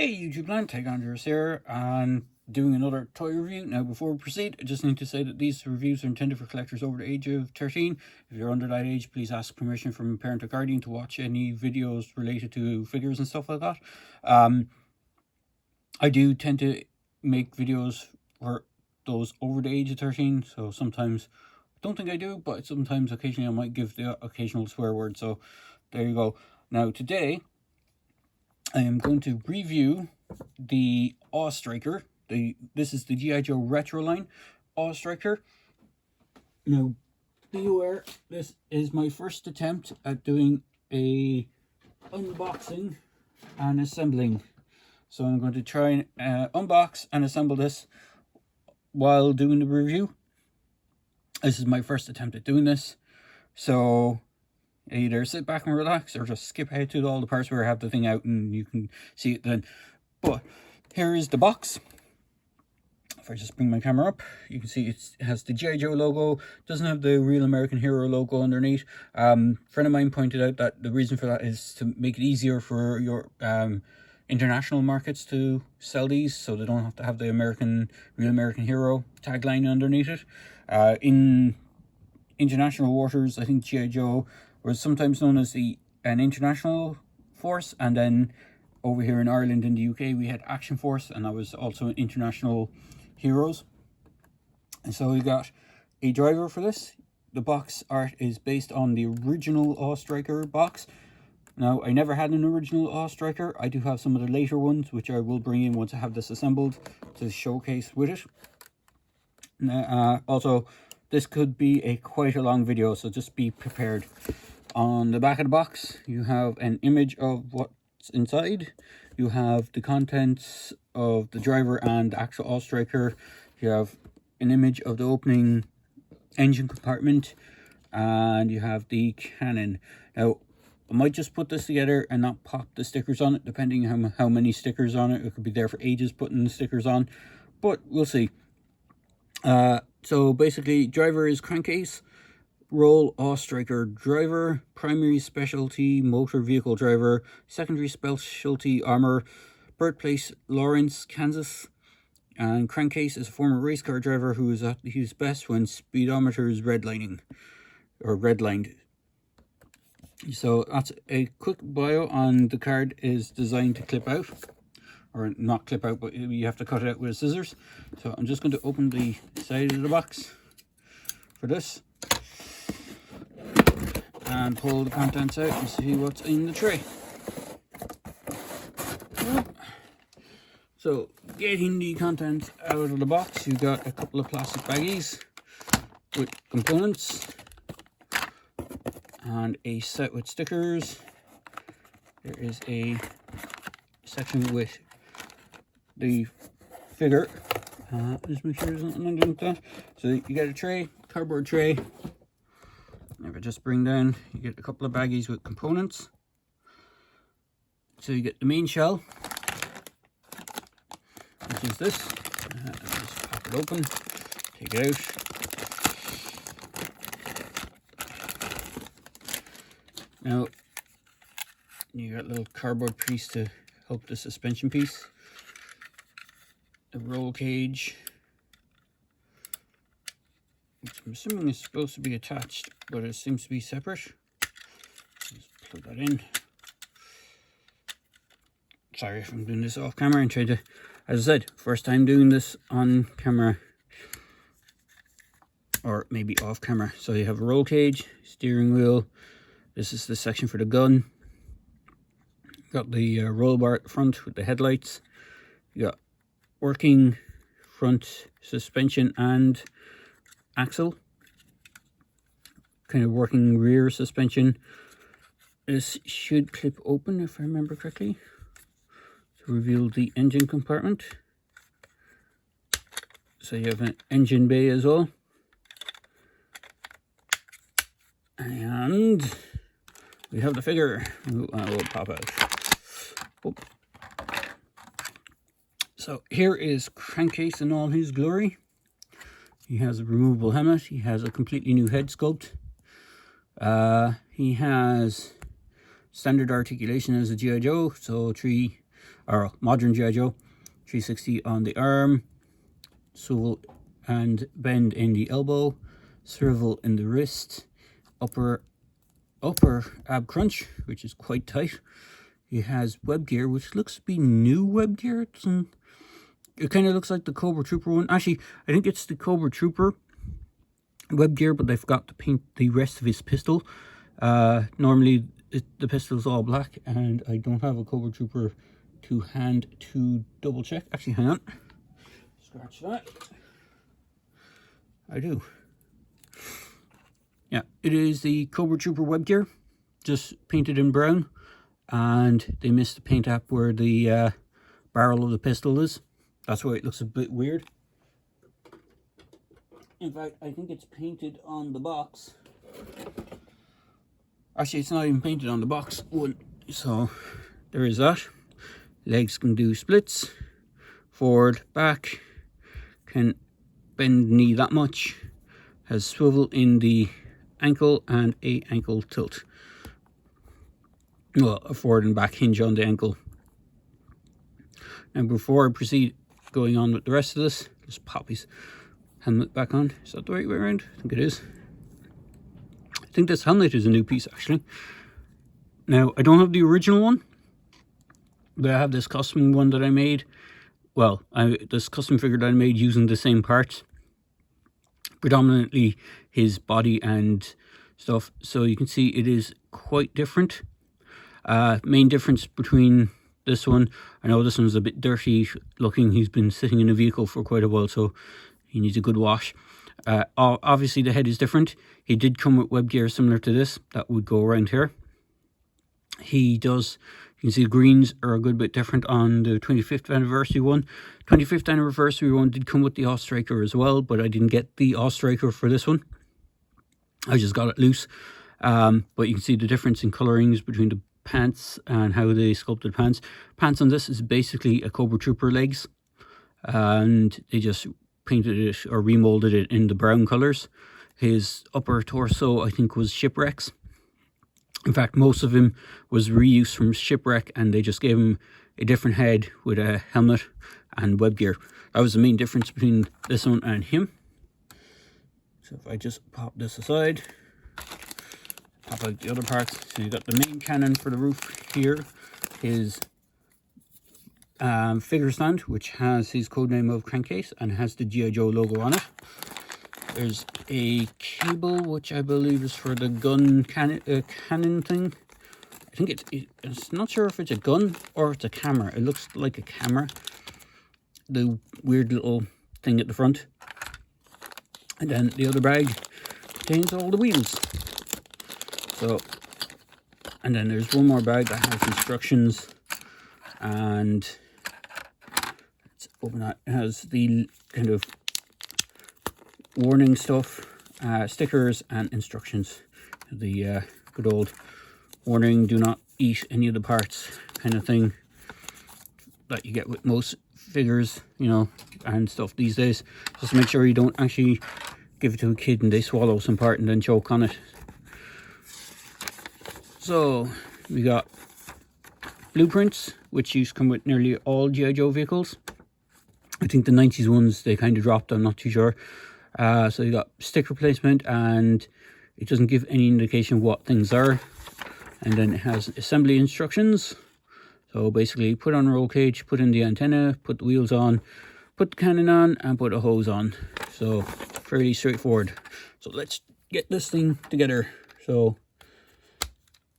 Hey YouTube land, Tech Andrews here, and doing another toy review. Now before we proceed, I just need to say that these reviews are intended for collectors over the age of 13. If you're under that age, please ask permission from a parent or guardian to watch any videos related to figures and stuff like that. I do tend to make videos for those over the age of 13, so sometimes, don't think I do, but sometimes occasionally I might give the occasional swear word, so there you go. Now today, I am going to review the Awe Striker. This is the G.I. Joe Retro line Awe Striker. Now, be aware, this is my first attempt at doing a unboxing and assembling. So I'm going to try and unbox and assemble this while doing the review. This is my first attempt at doing this. So either sit back and relax or just skip ahead to all the parts where I have the thing out and you can see it then. But here is the box. If I just bring my camera up, you can see it has the G.I. Joe logo. Doesn't have the Real American Hero logo underneath. Friend of mine pointed out that the reason for that is to make it easier for your international markets to sell these, so they don't have to have the Real American Hero tagline underneath it. In international waters, I think G.I. Joe was sometimes known as an international force, and then over here in Ireland and the UK we had Action Force, and that was also international heroes. And so we got a driver for this. The box art is based on the original Awe Striker box. Now, I never had an original Awe Striker. I do have some of the later ones, which I will bring in once I have this assembled to showcase with it. Also, this could be quite a long video, so just be prepared. On the back of the box, you have an image of what's inside. You have the contents of the driver and the actual Awe Striker. You have an image of the opening engine compartment, and you have the cannon. Now, I might just put this together and not pop the stickers on it, depending on how many stickers on it. It could be there for ages putting the stickers on, but we'll see. So basically, driver is crankcase, role Awe Striker driver, primary specialty motor vehicle driver, secondary specialty armor, birthplace Lawrence, Kansas, and crankcase is a former race car driver who is at his best when speedometer is redlined. So that's a quick bio on the card. Is designed to clip out, or not clip out, but you have to cut it out with scissors. So I'm just going to open the side of the box for this and pull the contents out and see what's in the tray. So getting the contents out of the box, you got a couple of plastic baggies with components and a set with stickers. There is a section with the figure. Just make sure there's nothing underneath that. So you get a tray, cardboard tray. If I just bring down, you get a couple of baggies with components. So you get the main shell, which is this. Just pop it open, take it out. Now, you got a little cardboard piece to help the suspension piece. The roll cage, which I'm assuming is supposed to be attached, but it seems to be separate. Just plug that in. Sorry if I'm doing this off camera and trying to, as I said, first time doing this on camera, or maybe off camera. So you have a roll cage, steering wheel. This is the section for the gun. Got the roll bar at the front with the headlights. You got working front suspension and axle, kind of working rear suspension. This should clip open if I remember correctly to reveal the engine compartment. So you have an engine bay as well, and we have the figure. Ooh, will pop out. Oh. So here is Crankcase in all his glory. He has a removable helmet. He has a completely new head sculpt. He has standard articulation as a G.I. Joe, so 3 or modern G.I. Joe. 360 on the arm, swivel and bend in the elbow, swivel in the wrist, upper ab crunch, which is quite tight. He has web gear, which looks to be new web gear. It kind of looks like the Cobra Trooper one. Actually, I think it's the Cobra Trooper web gear, but they forgot to paint the rest of his pistol. Normally the pistol is all black, and I don't have a Cobra Trooper to hand to double check. Actually, hang on. Scratch that. I do. Yeah, it is the Cobra Trooper web gear, just painted in brown, and they missed the paint app where the barrel of the pistol is. That's why it looks a bit weird. In fact, I think it's painted on the box. Actually, it's not even painted on the box one. So there is that. Legs can do splits, forward, back, can bend knee that much, has swivel in the ankle and a ankle tilt. Well, a forward and back hinge on the ankle. And before I proceed going on with the rest of this, just pop his helmet back on. Is that the right way around? I think it is. I think this helmet is a new piece, actually. Now, I don't have the original one, but I have this custom one that I made. Well, this custom figure that I made using the same parts. Predominantly his body and stuff. So you can see it is quite different. Main difference between this one, I know this one's a bit dirty looking. He's been sitting in a vehicle for quite a while, so he needs a good wash. Obviously the head is different. He did come with web gear similar to this that would go around here. He does, you can see the greens are a good bit different on the 25th anniversary one. 25th anniversary one did come with the Ostriker as well, but I didn't get the Ostriker for this one. I just got it loose. But you can see the difference in colorings between the pants and how they sculpted pants. Pants on this is basically a Cobra Trooper legs, and they just painted it or remolded it in the brown colors. His upper torso, I think, was Shipwrecks. In fact, most of him was reuse from Shipwreck, and they just gave him a different head with a helmet and web gear. That was the main difference between this one and him. So if I just pop this aside, pop out the other parts. So you got the main cannon for the roof here, his figure stand, which has his codename of Crankcase and has the G.I. Joe logo on it. There's a cable, which I believe is for the gun cannon thing. I think it's not sure if it's a gun or it's a camera. It looks like a camera. The weird little thing at the front. And then the other bag contains all the wheels. So, and then there's one more bag that has instructions, and let's open that. It has the kind of warning stuff, stickers and instructions. The good old warning, do not eat any of the parts kind of thing that you get with most figures, you know, and stuff these days. Just make sure you don't actually give it to a kid and they swallow some part and then choke on it. So we got blueprints, which used to come with nearly all G.I. Joe vehicles. I think the 90s ones they kind of dropped, I'm not too sure. So you got sticker placement, and it doesn't give any indication what things are. And then it has assembly instructions. So basically, put on a roll cage, put in the antenna, put the wheels on, put the cannon on, and put a hose on. So fairly straightforward. So let's get this thing together. So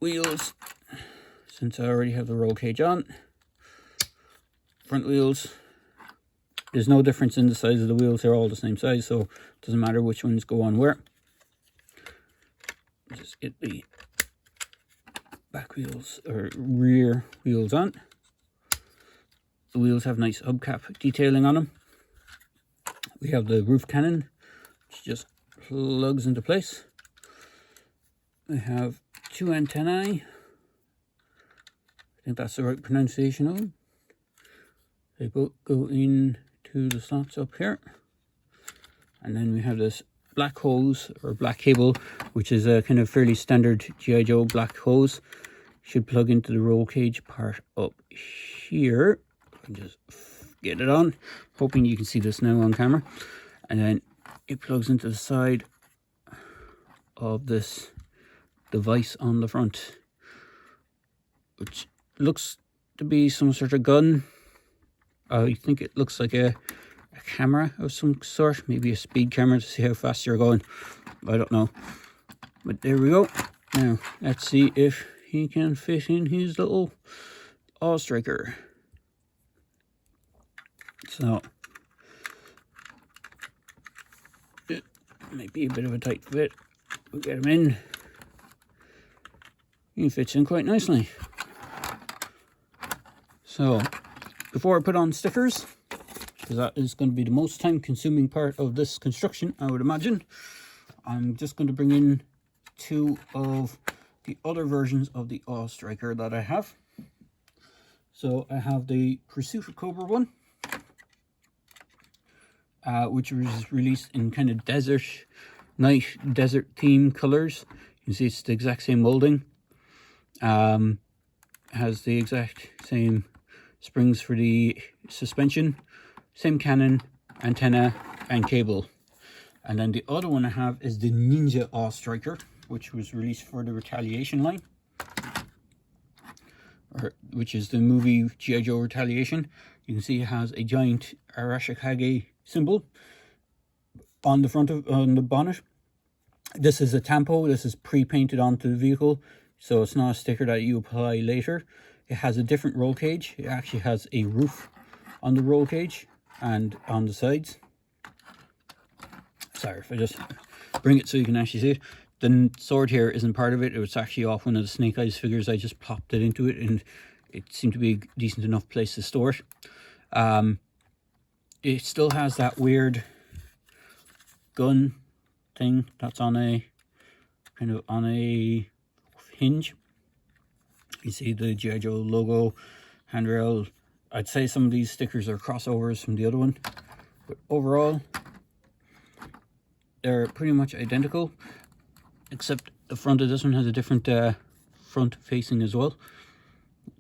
wheels, since I already have the roll cage on. Front wheels. There's no difference in the size of the wheels. They're all the same size, so it doesn't matter which ones go on where. Just get the back wheels or rear wheels on. The wheels have nice hubcap detailing on them. We have the roof cannon, which just plugs into place. We have two antennae. I think that's the right pronunciation of them. They both go in to the slots up here. And then we have this black hose or black cable, which is a kind of fairly standard G.I. Joe black hose. should plug into the roll cage part up here. I'll just get it on, hoping you can see this now on camera. And then it plugs into the side of this device on the front, which looks to be some sort of gun. I think it looks like a camera of some sort, maybe a speed camera to see how fast you're going. I don't know, but there we go. Now let's see if he can fit in his little awe striker. So it might be a bit of a tight fit. We'll get him in. He fits in quite nicely. So before I put on stickers, because that is going to be the most time consuming part of this construction, I would imagine, I'm just going to bring in two of the other versions of the awe striker that I have. So I have the Pursuit of Cobra one, which was released in kind of night desert theme colors. You can see it's the exact same molding. Has the exact same springs for the suspension, same cannon, antenna, and cable. And then the other one I have is the Ninja Awe Striker, which was released for the Retaliation line, which is the movie G.I. Joe Retaliation. You can see it has a giant Arashikage symbol on the front on the bonnet. This is a tampo. This is pre-painted onto the vehicle, so it's not a sticker that you apply later. It has a different roll cage. It actually has a roof on the roll cage and on the sides. Sorry if I just bring it so you can actually see it. The sword here isn't part of it. It was actually off one of the Snake Eyes figures. I just plopped it into it, and it seemed to be a decent enough place to store it. It still has that weird gun thing that's on a kind of on a hinge. You see the G.I. Joe logo, handrail. I'd say some of these stickers are crossovers from the other one, but overall they're pretty much identical, except the front of this one has a different front facing as well.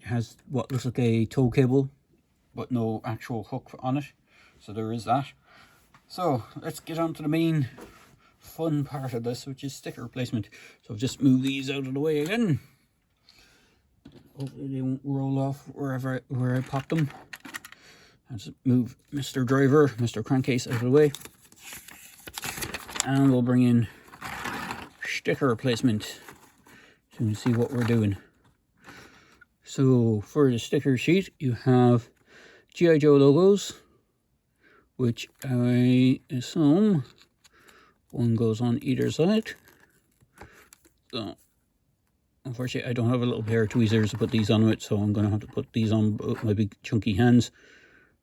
It has what looks like a tow cable, but no actual hook on it, so there is that. So let's get on to the main fun part of this, which is sticker replacement. So I've just moved these out of the way again. Hopefully they won't roll off where I popped them. I'll just move Mr. Driver, Mr. Crankcase out of the way. And we'll bring in sticker replacement so you can see what we're doing. So for the sticker sheet, you have G.I. Joe logos, which I assume one goes on either side. So unfortunately, I don't have a little pair of tweezers to put these on with, so I'm going to have to put these on with my big chunky hands.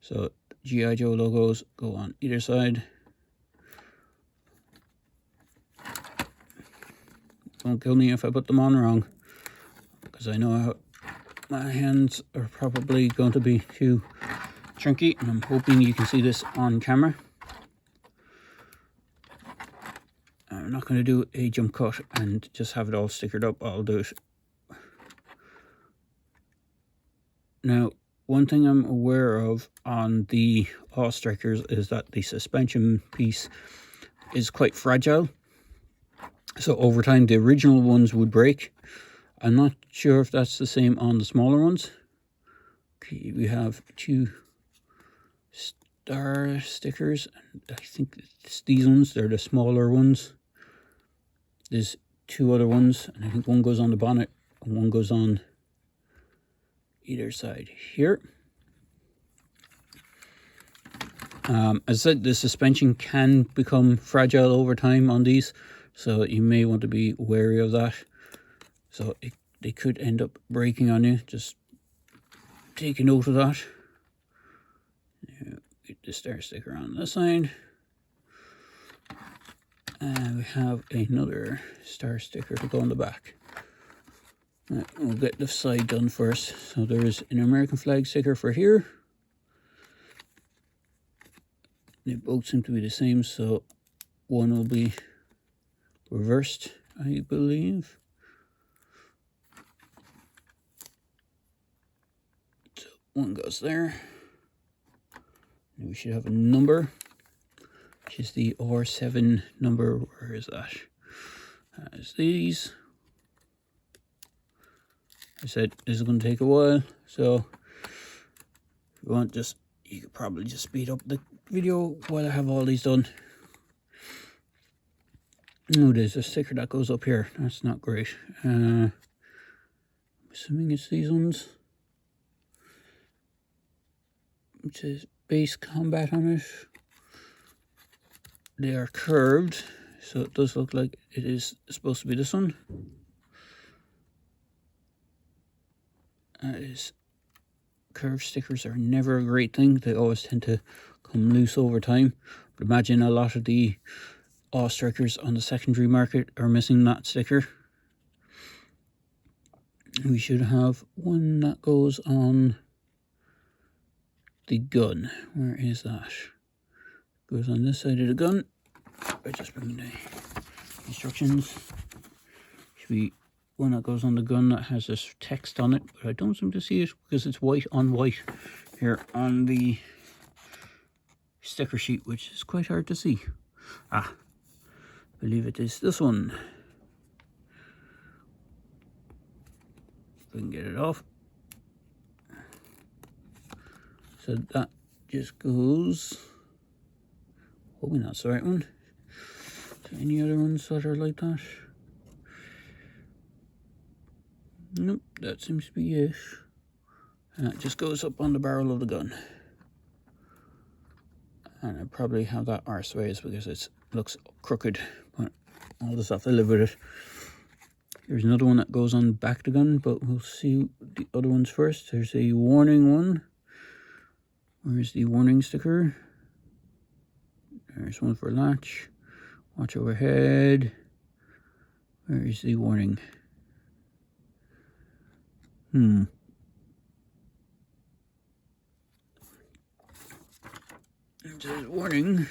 So G.I. Joe logos go on either side. Don't kill me if I put them on wrong, because I know my hands are probably going to be too chunky, and I'm hoping you can see this on camera. I'm not going to do a jump cut and just have it all stickered up. I'll do it. Now, one thing I'm aware of on the awe strikers is that the suspension piece is quite fragile. So over time, the original ones would break. I'm not sure if that's the same on the smaller ones. Okay, we have two star stickers. I think it's these ones, they're the smaller ones. There's two other ones, and I think one goes on the bonnet and one goes on either side here. As I said, the suspension can become fragile over time on these, so you may want to be wary of that. So they could end up breaking on you. Just take a note of that. Get the star sticker on this side. And we have another star sticker to go on the back. Right, we'll get the side done first. So there is an American flag sticker for here. They both seem to be the same, so one will be reversed, I believe. one goes there. We should have a number, which is the R7 number. Where is that? As these. I said this is going to take a while, so if you want, you could probably just speed up the video while I have all these done. Oh, there's a sticker that goes up here. That's not great. I'm assuming it's these ones, which says base combat on it. They are curved, so it does look like it is supposed to be this one. Curved stickers are never a great thing. They always tend to come loose over time. But imagine a lot of the strikers on the secondary market are missing that sticker. We should have one that goes on the gun. Where is that? Goes on this side of the gun. I just bring the instructions. Should be one that goes on the gun that has this text on it, but I don't seem to see it because it's white on white here on the sticker sheet, which is quite hard to see. I believe it is this one. If we can get it off. So that just goes, hoping that's the right one. Is there any other ones that are like that? Nope, that seems to be it. And it just goes up on the barrel of the gun. And I probably have that arseways because it looks crooked, but I'll just have to live with it. There's another one that goes on the back of the gun, but we'll see the other ones first. There's a warning one. Where's the warning sticker? There's one for latch. Watch overhead. Where is the warning? It says warning,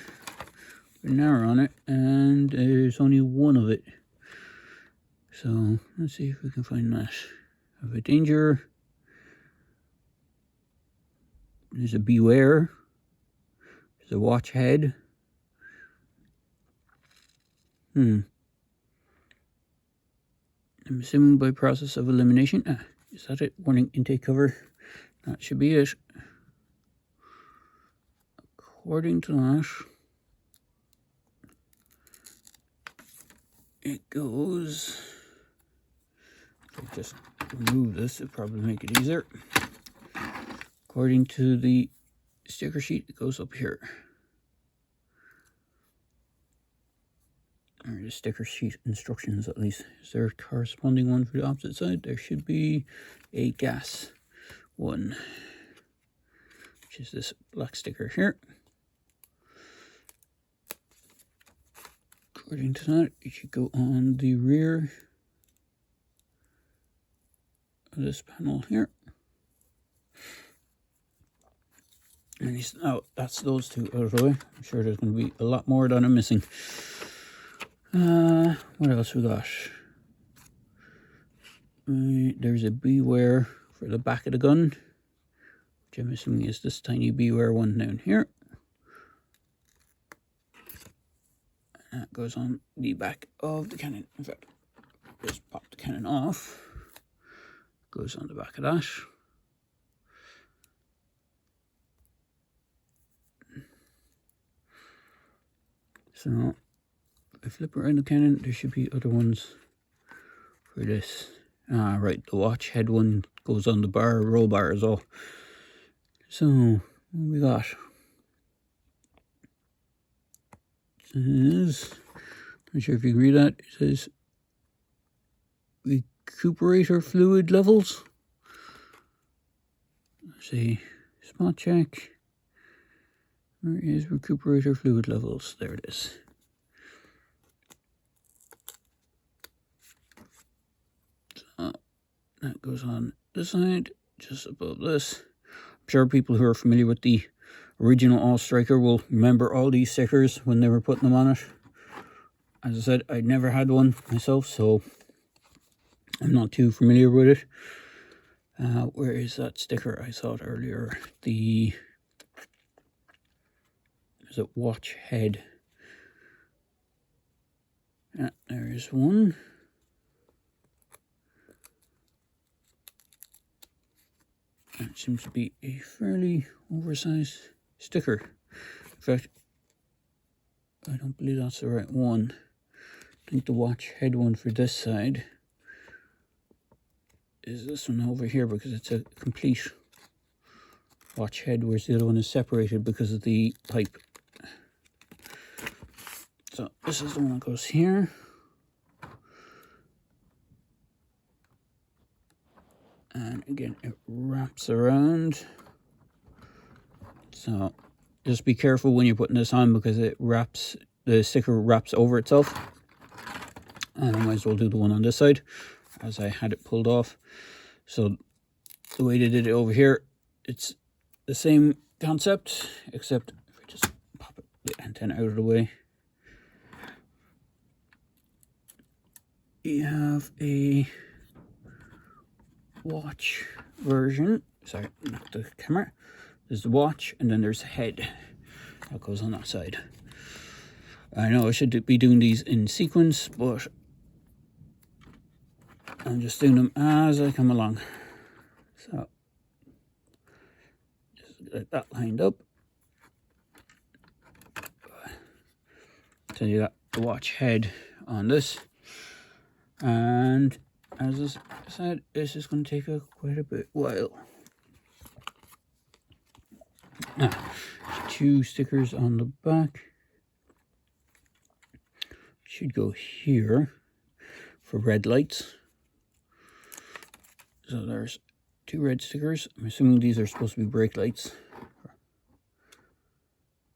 an arrow on it, and there's only one of it. So let's see if we can find that. Of a danger. There's a beware. There's a watch head. I'm assuming by process of elimination. Is that it? Warning, intake cover. That should be it. According to that, it goes. I'll just remove this, it'll probably make it easier. According to the sticker sheet, it goes up here. Or the sticker sheet instructions, at least. Is there a corresponding one for the opposite side? There should be a gas one, which is this black sticker here. According to that, it should go on the rear of this panel here. And that's those two out of the way. I'm sure there's going to be a lot more that I'm missing. What else we got? There's a beware for the back of the gun, which I'm assuming is this tiny beware one down here. And that goes on the back of the cannon. In fact, just pop the cannon off. Goes on the back of that. So if I flip around the cannon, there should be other ones for this. Right, the watch head one goes on the roll bar as well. So what we got? It says, not sure if you can read that. It says recuperator fluid levels. Let's see, spot check. Where is recuperator fluid levels? There it is. So that goes on this side, just above this. I'm sure people who are familiar with the original All Striker will remember all these stickers when they were putting them on it. As I said, I'd never had one myself, so I'm not too familiar with it. Where is that sticker? I saw it earlier. Is it watch head? Yeah, there is one. It seems to be a fairly oversized sticker. In fact, I don't believe that's the right one. I think the watch head one for this side is this one over here, because it's a complete watch head, whereas the other one is separated because of the pipe. So this is the one that goes here. And again, it wraps around. So just be careful when you're putting this on, because the sticker wraps over itself. And I might as well do the one on this side, as I had it pulled off. So the way they did it over here, it's the same concept, except if I just pop the antenna out of the way. You have a watch version. Sorry, not the camera. There's the watch, and then there's the head that goes on that side. I know I should be doing these in sequence, but I'm just doing them as I come along. So just get that lined up. So you got the watch head on this, and as I said, this is going to take quite a bit while. Now, 2 stickers on the back. Should go here for red lights. So there's 2 red stickers. I'm assuming these are supposed to be brake lights,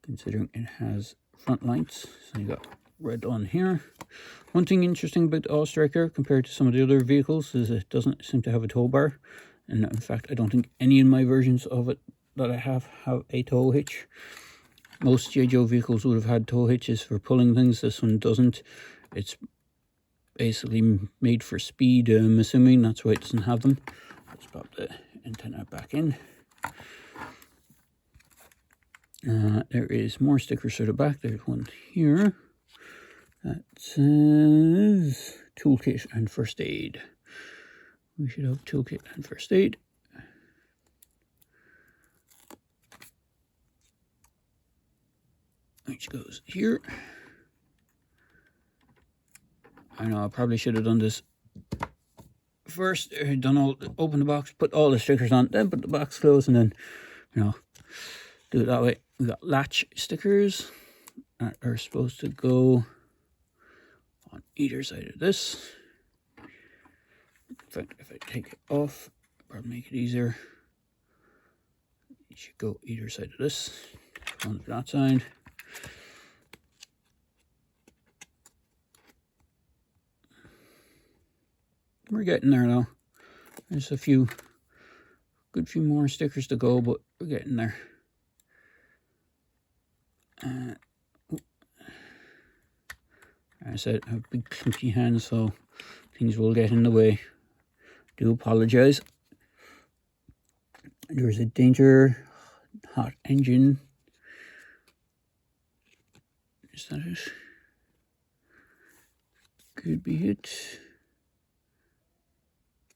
considering it has front lights. So you got red on here. One thing interesting about the All-Striker compared to some of the other vehicles is it doesn't seem to have a tow bar. And in fact, I don't think any of my versions of it that I have a tow hitch. Most G.I. Joe vehicles would have had tow hitches for pulling things. This one doesn't. It's basically made for speed, I'm assuming. That's why it doesn't have them. Let's pop the antenna back in. There is more stickers to the back. There's one here that says toolkit and first aid. We should have toolkit and first aid. Which goes here. I know I probably should have done this first. Open the box, put all the stickers on, then put the box closed, and then, do it that way. We got latch stickers that are supposed to go on either side of this. In fact, if I take it off, it'll probably make it easier. It should go either side of this. On that side. We're getting there now. There's a good few more stickers to go, but we're getting there. I said I have big clunky hands, so things will get in the way. Do apologize. There's a danger hot engine. Is that it? Could be it.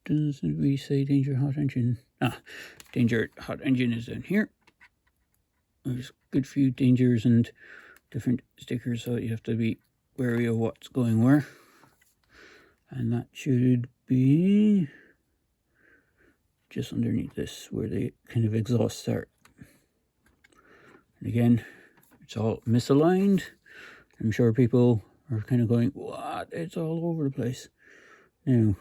Doesn't really say danger hot engine. Danger hot engine is in here. There's a good few dangers and different stickers, so you have to be wary of what's going where. And that should be just underneath this, where the kind of exhaust start. And again, it's all misaligned. I'm sure people are kind of going, what? It's all over the place. Now,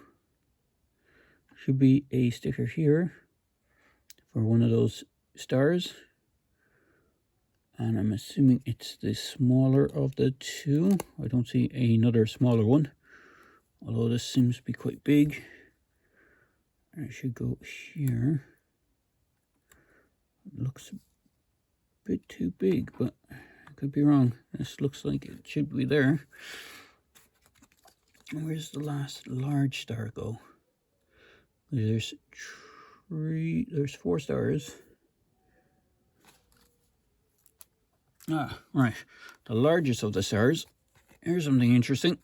should be a sticker here for one of those stars. And I'm assuming it's the smaller of the two. I don't see another smaller one, although this seems to be quite big. It should go here. It looks a bit too big, but I could be wrong. This looks like it should be there. Where's the last large star go? There's there's 4 stars. Ah, right. The largest of the stars. Here's something interesting.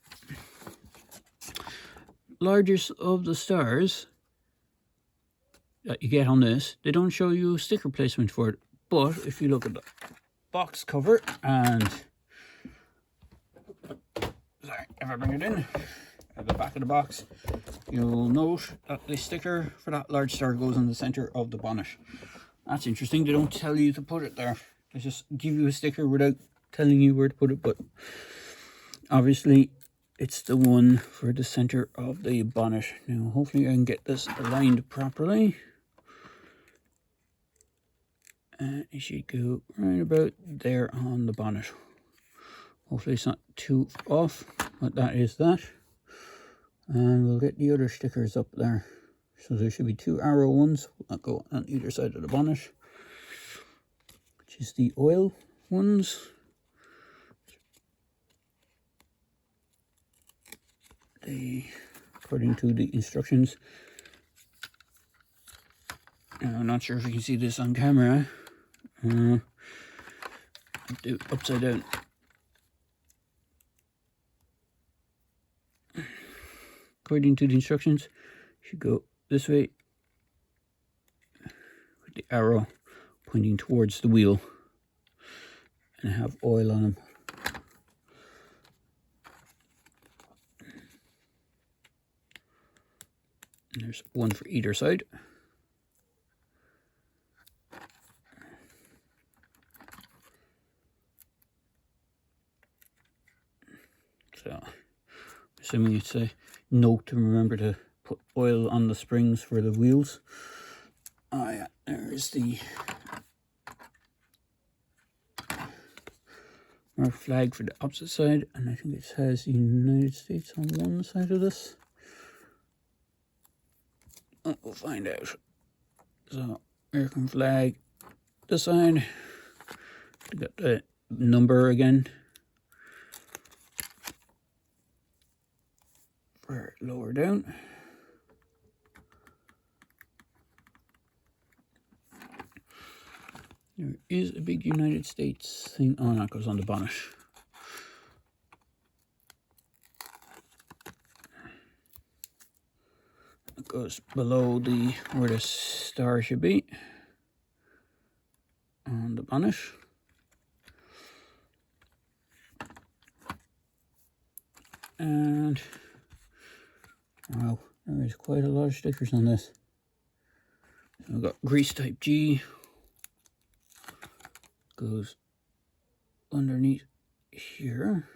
Largest of the stars that you get on this, they don't show you sticker placement for it. But if you look at the box cover and... Sorry, if I bring it in, at the back of the box, you'll note that the sticker for that large star goes in the center of the bonnet. That's interesting. They don't tell you to put it there. They just give you a sticker without telling you where to put it. But obviously, it's the one for the center of the bonnet. Now, hopefully I can get this aligned properly. And it should go right about there on the bonnet. Hopefully it's not too off, but that is that. And we'll get the other stickers up there. So there should be 2 arrow ones that go on either side of the bonnet, which is the oil ones. According to the instructions. Now, I'm not sure if you can see this on camera. Do it upside down. According to the instructions, you should go this way with the arrow pointing towards the wheel and have oil on them. And there's one for either side. So, assuming it's a note to remember to put oil on the springs for the wheels. Oh yeah, there's the our flag for the opposite side, and I think it says United States on one side of this. Oh, we'll find out. So, American flag this side. We got the number again for lower down. There is a big United States thing. Oh, that goes on the bonnet. It goes below the where the star should be on the bonnet. And wow, there is quite a lot of stickers on this. So we've got grease type G. Goes underneath here,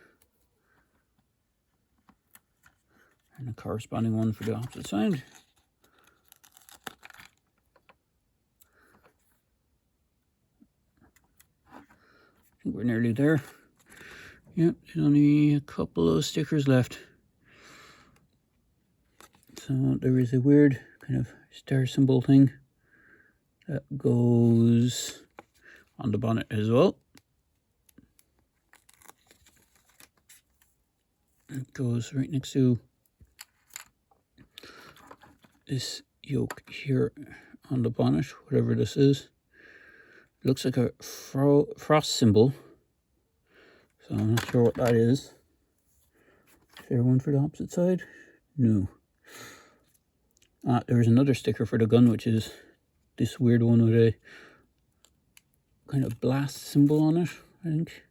and a corresponding one for the opposite side. I think we're nearly there. Yep, there's only a couple of stickers left. So there is a weird kind of star symbol thing that goes on the bonnet as well. It goes right next to this yoke here on the bonnet, whatever this is. It looks like a frost symbol, so I'm not sure what that is. Is there one for the opposite side? No. There's another sticker for the gun, which is this weird one with a kind of blast symbol on it, I think.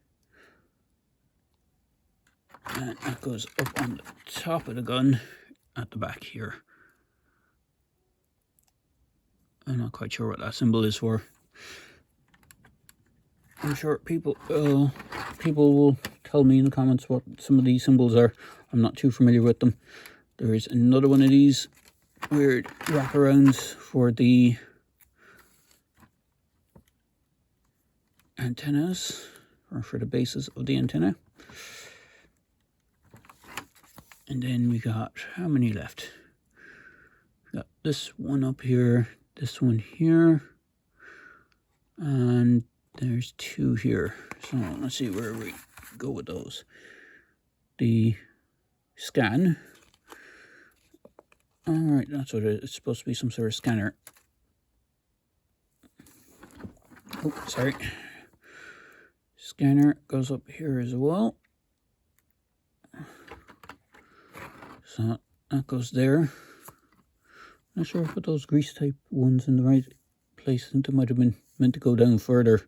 And that goes up on the top of the gun at the back here. I'm not quite sure what that symbol is for. I'm sure people will tell me in the comments what some of these symbols are. I'm not too familiar with them. There is another one of these weird wraparounds for the antennas, or for the bases of the antenna. And then we got, how many left? We got this one up here, this one here, and there's 2 here. So let's see where we go with those. The scan. Alright, that's what it is. It's supposed to be some sort of scanner. Oh, sorry. Scanner goes up here as well. So that goes there. Not sure if I put those grease type ones in the right place. I think they might have been meant to go down further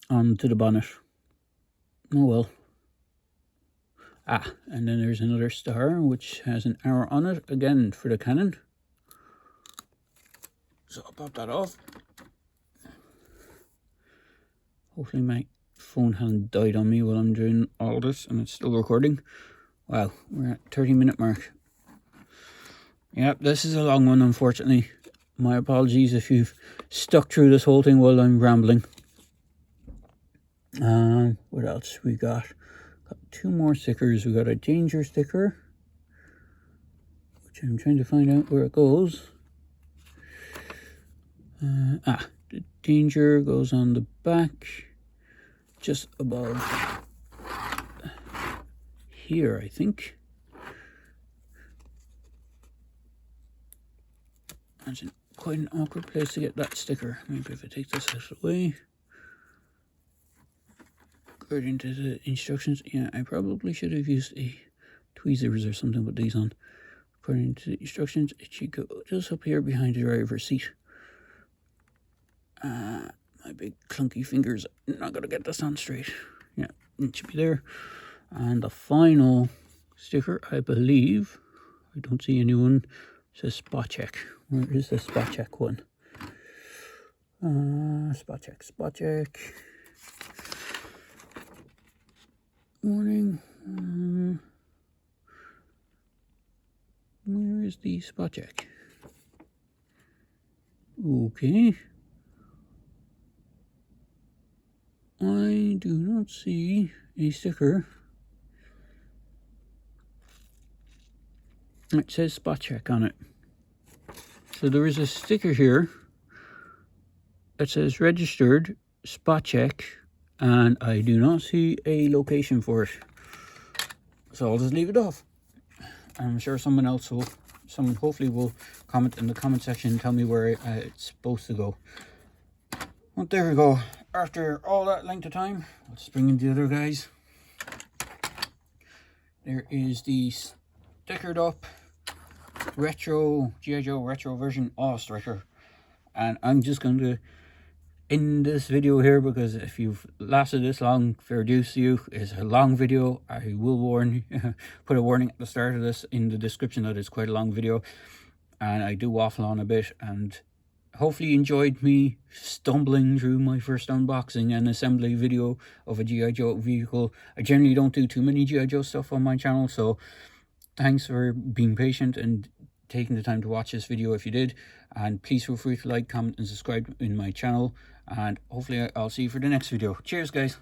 onto the bonnet. Oh well. Ah, and then there's another star which has an arrow on it, again for the cannon. So I'll pop that off. Hopefully my phone hasn't died on me while I'm doing all this and it's still recording. Wow, we're at 30-minute mark. Yep, this is a long one, unfortunately. My apologies if you've stuck through this whole thing while I'm rambling. What else we got? Got 2 more stickers. We got a danger sticker, which I'm trying to find out where it goes. The danger goes on the back, just above here, I think. That's quite an awkward place to get that sticker. Maybe if I take this out of the way. According to the instructions, yeah, I probably should have used a tweezers or something with these on. According to the instructions, it should go just up here behind the driver's seat. My big clunky fingers are not going to get this on straight. Yeah, it should be there. And the final sticker, I believe, I don't see anyone, says spot check. Where is the spot check one? Spot check. Warning. Where is the spot check? Okay. I do not see a sticker. It says spot check on it. So there is a sticker here that says registered spot check, and I do not see a location for it. So I'll just leave it off. I'm sure someone hopefully will comment in the comment section and tell me where it's supposed to go. Well, there we go. After all that length of time, let's bring in the other guys. There is the stickered up retro G.I. Joe retro version of Striker, and I'm just going to end this video here because if you've lasted this long, fair dues to you. It's a long video. I will warn you, put a warning at the start of this in the description that it's quite a long video, and I do waffle on a bit, and hopefully you enjoyed me stumbling through my first unboxing and assembly video of a G.I. Joe vehicle. I generally don't do too many G.I. Joe stuff on my channel, so thanks for being patient and taking the time to watch this video if you did. And please feel free to like, comment and subscribe in my channel. And hopefully I'll see you for the next video. Cheers, guys.